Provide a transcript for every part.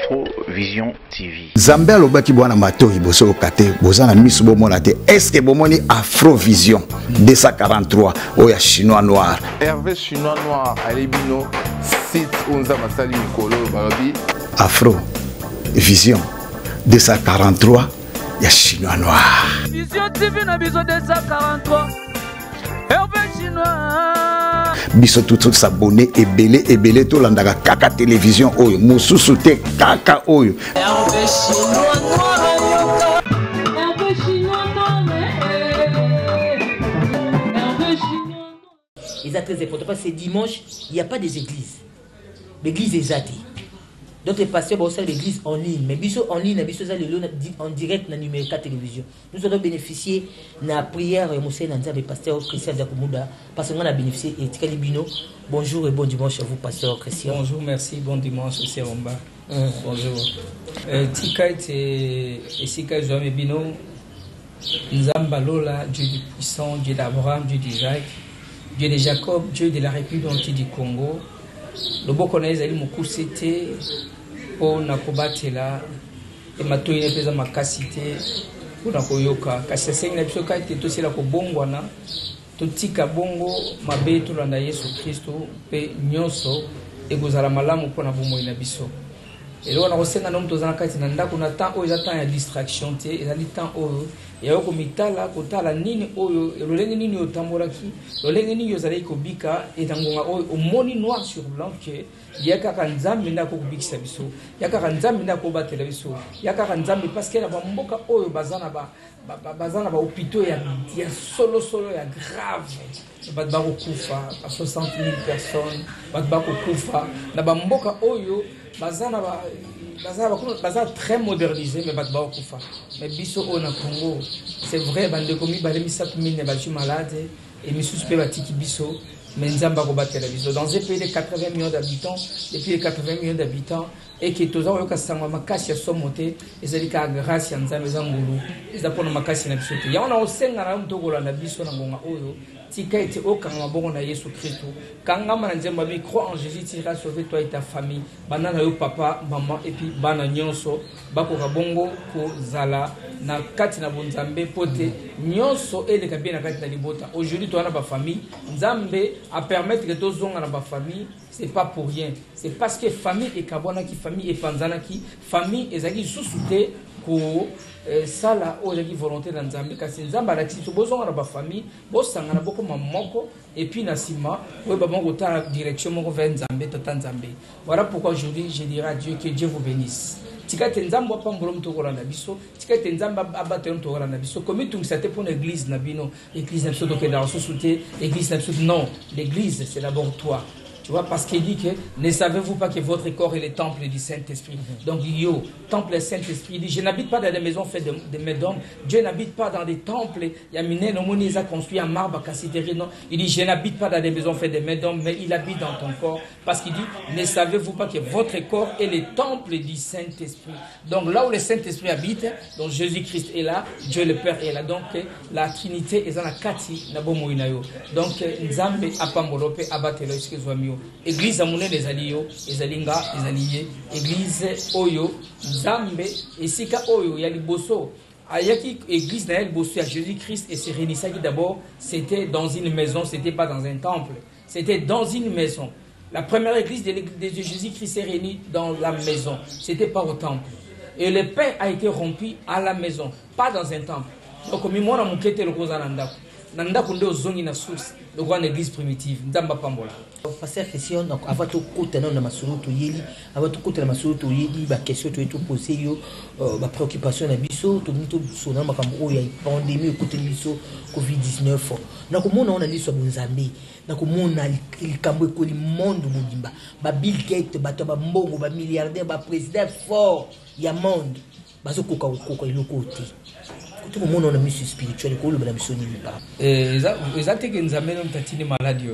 Afrovision TV. Zambia lobaki bwana matori boso lokate bozana misu bomona te. Est-ce que bomoni Afrovision 243 oya chinois noir. Hervé chinois noir alebino site onza masali mikolo balobi Afrovision 243 ya chinois noir. Vision TV na biso 243 Hervé chinois. Biso tout s'abonner ebele to landaka kaka télévision oyo mususu te kaka oyo. Hervé chinois noir. Hervé chinois noir. Hervé chinois noir. Ils sont très importants parce que dimanche, il n'y a pas des églises. L'église est athée. Donc les pasteurs vont faire l'église en ligne. Mais biso en ligne, biso en direct dans numéro 4 télévision. Nous allons bénéficier de la prière et Moussa Nanza, les pasteurs Christian Zakoumouda. Parce qu'on a bénéficié et Tikali Bino. Bonjour et bon dimanche à vous, pasteur Christian. Bonjour, merci, bon dimanche aussi à Romba. Bonjour. Tika et Sika Joame Bino. Nzamba Lola, Dieu du puissant, Dieu d'Abraham, Dieu d'Isaac, Dieu de Jacob, Dieu de la République du Congo. Le beau connaît Zali Moukoussete. Po na kobatela e matoi ne peza makasite po na koyoka kasi sengi na biso kati to sela ko bongwana to tika bongo mabe to landa Yesu Kristo pe nyonso e gozala malamu po na bomoi na biso elo na kosenga no mto zana kati na ndako na temps oyo eza temps ya distraction te ezali temps oyo ya komitala kotala nini oyo lolenge nini otambolaki lolenge nini ozali kobika etangonga oyo omoni noir sur blanc que yakaka nzambe ndako kubikisa biso yakaka nzambe ndako batela biso yakaka nzambe parce que la bamboka oyo bazana ba hôpitaux ya solo ya grave bat ba kokufa 60 000 personnes bat ba kokufa na bamboka oyo bazana très modernisé mais bat ba kokufa mais biso au na Congo c'est vrai bande komi balemi 7000 ne bachi malade et misusu pe batiki biso mais nzamba ko batela biso dans un pays de 80 millions d'habitants depuis les 80 millions d'habitants et que tous ont eu sangwa makasi ya somote ezali ka grâce ya nzambe za ngulu ezapona makasi na biso te ya ona osenga na mtokola na biso na ngonga oyo tika ete okanga bongo na Yesu Kristo kanga mana nzemba bi crois en Jésus tu iras sauver toi et ta famille banana yo papa maman et puis bana nyonso bako bongo ko zala na kati na bonzambe pote nyonso ele ka bien na kati na libota aujourd'hui toi na ba famille nzambe a permettre que tozonga na ba famille c'est pas pour rien c'est parce que famille et kabona qui famille et panzana qui famille ezaki susute ko sala ozaki volonté na nzambe kasi nzamba la tiso bozonga na ba famille bosanga na boko mamoko et puis na sima we ba bongo ta direction moko vers nzambe tota nzambe voilà pourquoi aujourd'hui je dirai à Dieu que Dieu vous bénisse tika tenzamba pambolo mtokola na biso tika tenzamba abate mtokola na biso comme tout ça pour l'église na bino l'église na biso donc dans sous-souté l'église na biso non l'église c'est d'abord toi. Tu vois, parce qu'il dit que ne savez-vous pas que votre corps est le temple du Saint-Esprit. Donc, yo, temple du Saint-Esprit, il dit, je n'habite pas dans des maisons faites de mes d'hommes. Dieu n'habite pas dans des temples. Il y a miné, il a construit en marbre, non. Il dit, je n'habite pas dans des maisons faites de mes d'hommes, mais il habite dans ton corps. Parce qu'il dit, ne savez-vous pas que votre corps est le temple du Saint-Esprit. Donc, là où le Saint-Esprit habite, donc Jésus-Christ est là, Dieu le Père est là. Donc, la Trinité est dans la kati, nabo inayo. Donc, Nzambe apamolope abatelo, excusez-moi. Église amune les alliés, les alinga, les alliés, église oyo, Nzambe, et sika oyo, yali bosso. Ayaki église na bosso à Jésus-Christ et Sérénissaki d'abord, c'était dans une maison, c'était pas dans un temple, c'était dans une maison. La première église de Jésus-Christ s'est réunie dans la maison, c'était pas au temple. Et le pain a été rompu à la maison, pas dans un temple. Donc, moi, on a moukété le kozananda. Nanda kunde ozongi na source le roi église primitive ndamba pambola pasteur Christian donc avant tout côté na masolo to yeli avant tout côté na masolo to yeli ba question to eto poser yo ba préoccupation na biso to nito sona makambo ya pandémie côté biso covid-19 na ko mona ona liso bonzambe na ko mona likambo ko li monde mobimba ba Bill Gates bato ba mbongo ba milliardaire ba président fort ya monde bazo koka iloko te. Tout le monde a mis spirituel ko le bana biso ni pas exacte que nzambe no mtatini maladie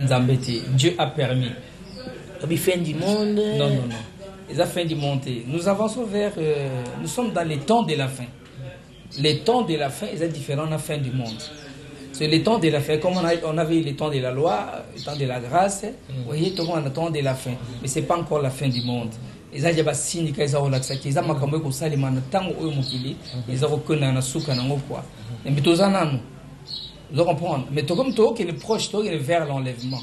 nzambe te Dieu a permis la fin du monde non la fin du monde nous avançons vers nous sommes dans les temps de la fin les temps de la fin est différent de la fin du monde c'est les temps de la fin comme on avait les temps de la loi les temps de la grâce vous voyez tout le monde attend de la fin mais c'est pas encore la fin du monde eza ja ba syndicat eza relaxa ki eza makambo ko salima na tango oyo mokili eza ko kona na suka na ngokwa mais tozana nous comprendre mais to comme to qui est proche to qui est vers l'enlèvement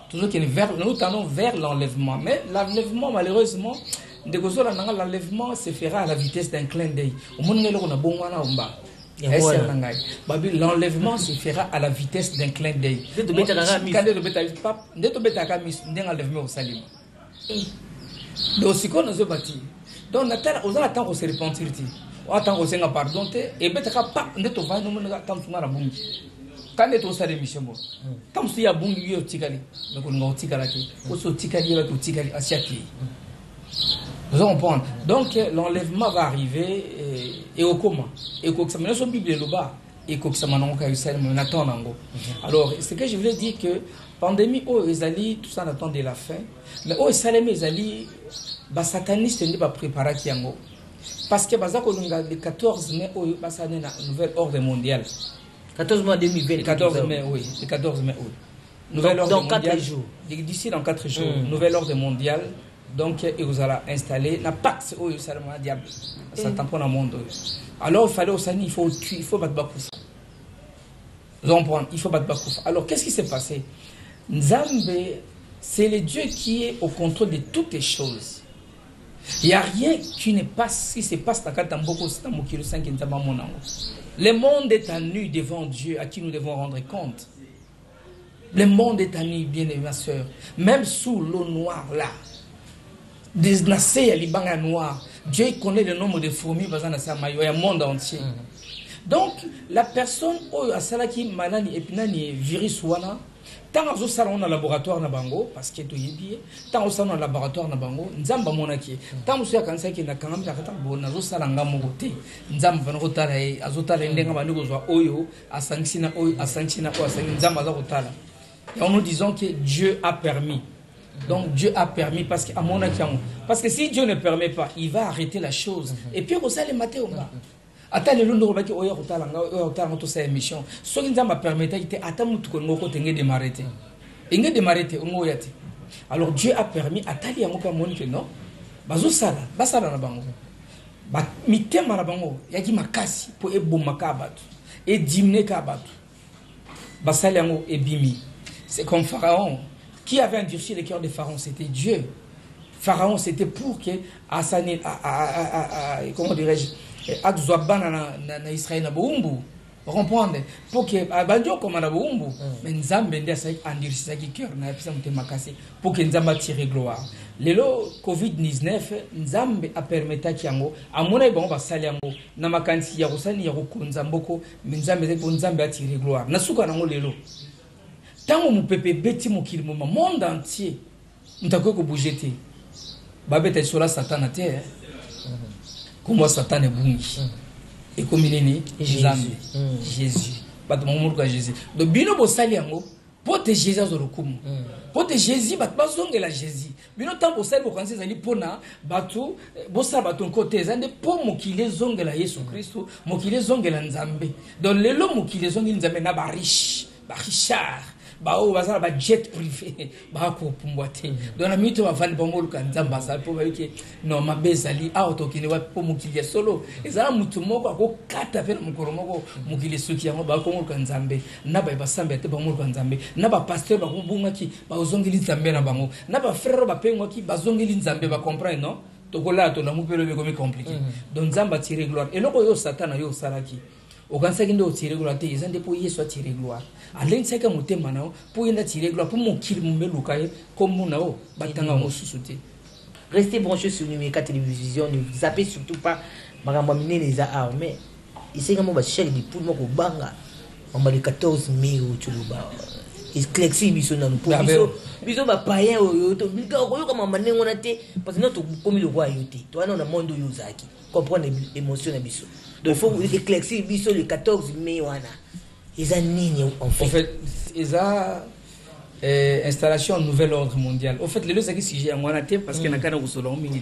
toujours qui est vers nous tendons vers l'enlèvement mais l'enlèvement malheureusement de gozola nanga l'enlèvement se fera à la vitesse d'un clin d'œil au monde ngelo na bongwana umba l'enlèvement se fera à la vitesse d'un clin d'œil donc si on nous bâti donc on attend qu'on se repentir on attend qu'on se pardonne et betaka pas ndeto va no mona tamtunga na bungi quand est ça l'émission bon comme si ya bungi yo tikali donc on ngoti kala ki o so tikali ba to tikali asiaki vous comprenez donc l'enlèvement va arriver et au comment et que ça mena son bible le bas et que ça mena ka Israël on attend nango alors ce que je voulais dire que pandémie oh ezali tout ça attend de la fin mais oh salemi ezali ba sataniste ne pas préparer kiango parce que baza ko lunga le 14 mai oh basa na nouvelle ordre mondiale 14 mai 2020 14 mai oui le 14 mai oui nouvelle ordre mondiale dans 4 jours d'ici dans 4 jours nouvelle ordre mondiale donc et vous allez installer la pax oh ça le diable ça tampon dans monde alors il fallait aussi il faut battre bakoufa vous comprenez il faut battre bakoufa alors qu'est-ce qui s'est passé Nzambe c'est le Dieu qui est au contrôle de toutes les choses. Il n'y a rien qui ne passe, qui se passe dans le monde est à nu devant Dieu, à qui nous devons rendre compte. Le monde est à nu, bien aimé ma soeur. Même sous l'eau noire là, des nacés à l'Ibanga noir, Dieu connaît le nombre de fourmis dans le monde entier. Donc, la personne a celle qui malani et pinani virus wana. Tant que nous sommes dans le laboratoire na bango parce que tout est bien tant que nous sommes dans le laboratoire na bango nzamba monaki tant que nous sommes kanisa ki na kangami na kata bona zo sala ngamo gote nzamba vana kotala azotala ndenga bandi kozwa oyo asankina oyo asankina oyo asankina nzamba za kotala et nous disons que Dieu a permis donc Dieu a permis parce que à monaki parce que si Dieu ne permet pas il va arrêter la chose et puis on sale maté onga ata le londo baki oya kotala to sa émission so nzamba permettait ite ata mutu ko ngoko tenge démarrer te ngoya te alors Dieu a permis atali yango pa moni que non bazo basala na bango ba mitema na bango yaki makasi po eboma ka batu et diminuer ka batu basala yango ebimi c'est comme Pharaon qui avait endurci le cœur de Pharaon c'était Dieu. Pharaon c'était pour que Asani comment dirais-je akzwabana na Israël na boumbu comprendre pour que abanjo comme na boumbu mais nzambe ndia sa andirisa ki cœur na pisa mutema kasi pour que nzamba tire gloire lelo covid-19 nzambe a permettre kiango amona ibongo basali yango na makanti ya kusani ya kukunza mboko nzambe zepo nzambe atire gloire nasuka nango lelo tango mupepe beti mokili mo monde entier mtakwe ko bouger babeta sur la satan na terre comme Satan est bungi et comme nini Jésus bat mon Jésus donc bino bo sali yango pote Jésus azolokumu pote Jésus bat bazongela Jésus bino tant bo sali bo kanzi zali pona batu bo sa batu côté zande po mokile zongela Yesu Kristo mokile zongela Nzambe donc lelo mokile zongela Nzambe na ba riche ba richard ba o bazala ba jet privé ba ko pumbwate donc na mito ba vali bongolo ka Nzamba sa po ba yike no mabezali auto kine wa po mokili solo ezala mutu moko ko kata pe mukoro moko mokili soki yango ba ko ka Nzambe na ba basambe te ba moko Nzambe na ba pasteur ba ko bunga ki ba ozongeli Nzambe na bango na ba frère ba pengwa ki ba zongeli Nzambe ba comprendre non to ko la to na mupelo be comme compliqué donc Nzamba tire gloire et loko yo Satan yo salaki okansaki ndo tire gloire te ezande po Yesu tire gloire aleng seka motema nao po yenda tire gloire po mokili mumeluka ye comme nao batanga ngo susute. Restez branchés sur Numérica Télévision, ne zappez surtout pas makambo minene les armées ici comme ba chèque de poule moko banga on ba le 14 mai au Tuluba éclairci biso na pour biso ba païen oyo to bika oyo comme manengo na te parce que notre comme le roi yote to na monde yo zaki comprendre émotion na biso. Donc il faut éclaircir biso le 14 mai wana. Ils ont nini en fait ils a installation nouvel ordre mondial. En fait les deux qui sujet en wana parce que na kana kusolo mingi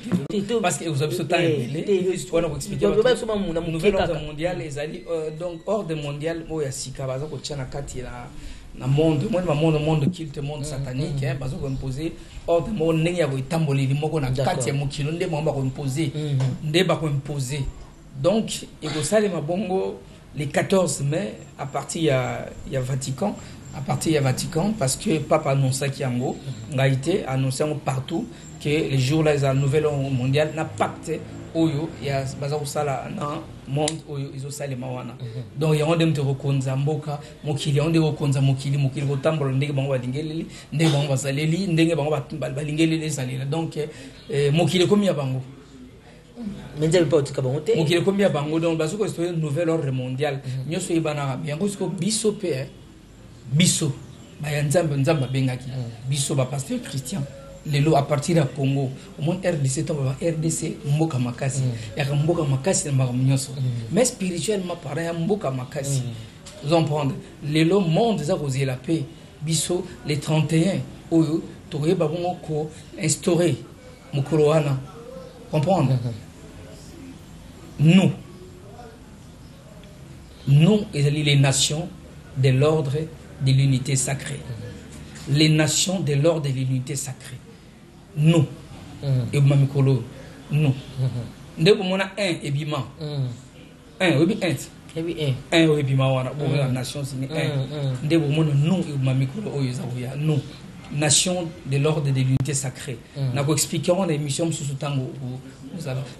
parce que vous avez ce temps on a expliqué nouvel ordre mondial les ali donc ordre mondial mo ya sika baza ko tchana kati monde culte, monde satanique, parce qu'on imposer ordre monde n'est pas tamboli, il moko na kati ya mokilo ndé mamba ko imposer, ndé ba ko imposer. Donc il faut ça les mabongo les 14 mai à partir il y a Vatican, parce que papa annonça qui yango nga été annoncé partout que les jours là ils ont nouvel ordre mondial na pacte oyo ya baza kusala na monde oyo izosala mawana. Donc il y a on te rekonza mboka mokili on de rekonza mokili ko tambola ndenge bango balingeli ndenge bango basaleli ndenge bango balingeli saleli. Donc mokili komi ya bango menza pas otika bango te mokili komi ya bango. Donc bazo ko c'est nouvel ordre mondial nyoso ibana yango siko biso pe biso ba nzamba bengaki biso ba pasteur Christian lelo à partir de Congo au moins RDC to ba RDC mboka makasi ya mboka makasi na mamunyoso mais spirituellement parlant mboka makasi vous comprendre lelo monde za kozi la paix biso les 31 oyo to yeba bongo ko instaurer mukolo wana comprendre nous et les nations de l'ordre de l'unité sacrée. Les nations de l'ordre de l'unité sacrée. Nous. Et Mamikolo. Nous. Nous avons un ébima. Un, oui, un. Un, oui, ébima. La nation, c'est un. Nous avons nous et Mamikolo. Nous. Nation de l'ordre de l'unité sacrée. Nous expliquerons l'émission sous tango.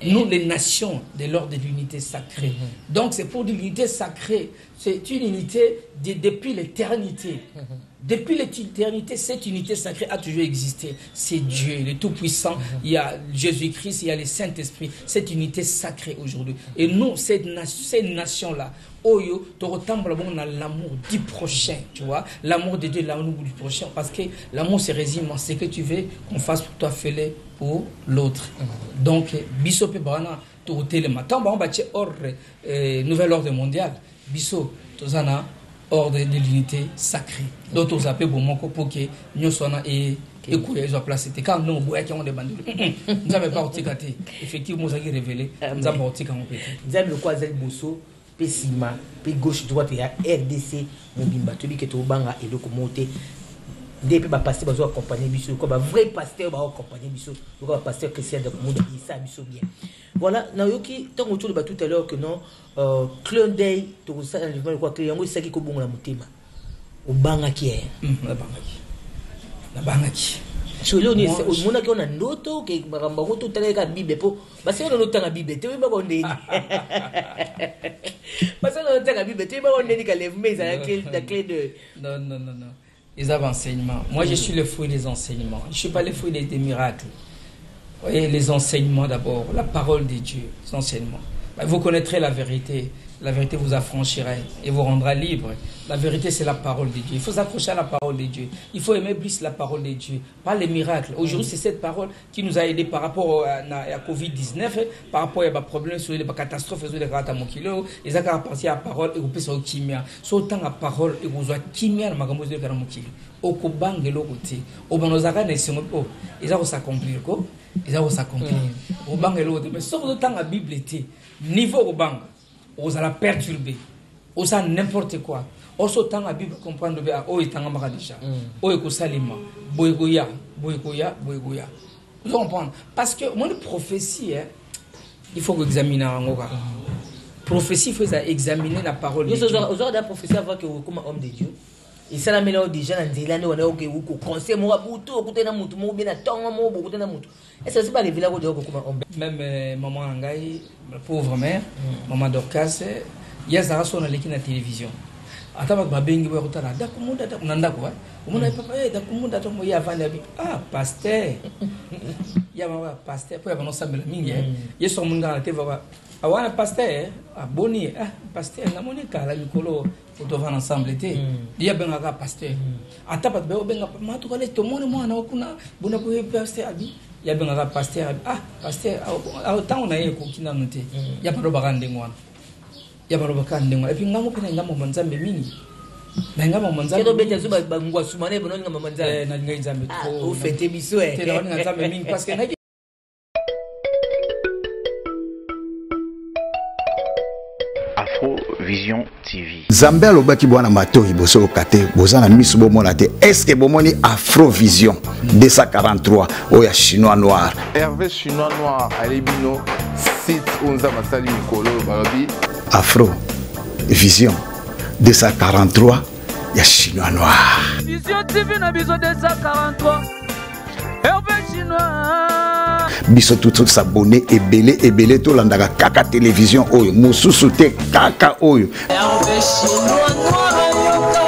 Nous, les nations de l'ordre de l'unité sacrée. Donc, c'est pour l'unité sacrée. C'est une unité depuis l'éternité. Depuis l'éternité, cette unité sacrée a toujours existé. C'est Dieu, le Tout-Puissant. Il y a Jésus-Christ, il y a le Saint-Esprit. Cette unité sacrée aujourd'hui. Et nous, cette nation-là, Oyo, tu ressembles à l'amour du prochain, tu vois. L'amour de Dieu, l'amour du prochain. Parce que l'amour, c'est résilient. C'est que tu veux qu'on fasse pour toi, fais-le pour l'autre. Donc, Bisso Pebana, tu as le matin, on va ordre, nouvel ordre mondial. Bisso, tu as ordre de l'unité sacrée. Donc, tu as appelé pour que nous soyons et ils ont placé. Quand nous, nous avons des bandes, nous n'avons pas orticaté. Effectivement, nous avons révélé, nous avons orticaté. Nous avons le quoi, Bosso, Pessima, P gauche, droite, et RDC, Mobimba, tu dis que tu as banga et le commenter. Depuis que pasteur va accompagner Bissou, comme un vrai pasteur va accompagner Bissou, comme un pasteur chrétien de monde qui ça Bissou bien. Voilà, nayoki tant autour de tout à l'heure que non clin d'œil to ça dans le vent quoi client ça qui ko bongo na mutema. O banga ki e. Na banga ki. So leo ni o mona ki ona ndoto ke bakamba ko to tele ka bible po. Basi ona ndoto na bible te ba ko ndeni. Basi ona ndoto na bible te ba ko ndeni ka lève mais la clé de non. Les enseignements. Moi, je suis le fruit des enseignements. Je ne suis pas le fruit des miracles. Vous voyez, les enseignements d'abord, la parole de Dieu, les enseignements. Vous connaîtrez la vérité vous affranchira et vous rendra libre. La vérité, c'est la parole de Dieu. Il faut s'accrocher à la parole de Dieu. Il faut aimer plus la parole de Dieu, pas les miracles. Aujourd'hui, c'est cette parole qui nous a aidés par rapport à la Covid-19, par rapport à des problèmes sur les catastrophes, sur les kilo. Et ça, quand on à la parole, et vous pouvez sur chimia. Sur autant la parole, et vous avez chimia, ma gamme de karamokilo. Au Kobang et l'autre, au Banozaka, ils ont s'accomplir, quoi. Ils ont s'accomplir. Au Bang et l'autre. Mais sauf autant la Bible était, niveau au Bang. On la perturber, on ça n'importe quoi. On s'entend la Bible comprendre bien. Oh, il t'en a déjà. Oh, il salima. Boygoya. Vous comprenez? Parce que mon prophétie, il faut examiner en Angora. Prophétie, il faut examiner la parole de Dieu. Vous avez la prophétie avant que vous comme homme de Dieu. Et ça la mélange déjà dans Zélande, on a ok ou conseil moi bouto côté na mutu mo bien attend mo côté na mutu. Et ça c'est pas les villages de comme homme. Même maman Angai, la pauvre mère, maman Dorcas, il y a ça sur la télévision. Ataba babengi ba kutana dakumunda unanda kwa. Umuna papa dakumunda to moya vanda bi. Ah pasteur. Ya mama pasteur pour avoir ensemble mingi. Yeso munga na teva ba. Awana pasteur aboni pasteur na monika la mikolo on ensemble été il y a ben un pasteur atapa be benga matu kale to mone mwana okuna buna ko pasteur abi il y a ben un pasteur pasteur autant on a eu kokina noté il y a pas de bagande ngwana il y a pas de bagande ngwana et puis ngamo pena ngamo manzambe mingi na ngamo manzambe kedo bete zuba ngwa sumane bono ngamo manzambe na ngizambe ko fete biso te na ngizambe mingi parce que Afrovision TV. Zambé alobaki bwana Matoi boso okate bozana miso bomona te. Est-ce que bomoni Afrovision 243 oya chinois noir. Hervé chinois noir alebino site onza masali mikolo balobi Afrovision 243 ya chinois noir. Vision TV na biso 243. Hervé chinois. Biso tout s'abonner ebele to landaka kaka télévision oyo mususu te kaka oyo. Hervé chinois noir.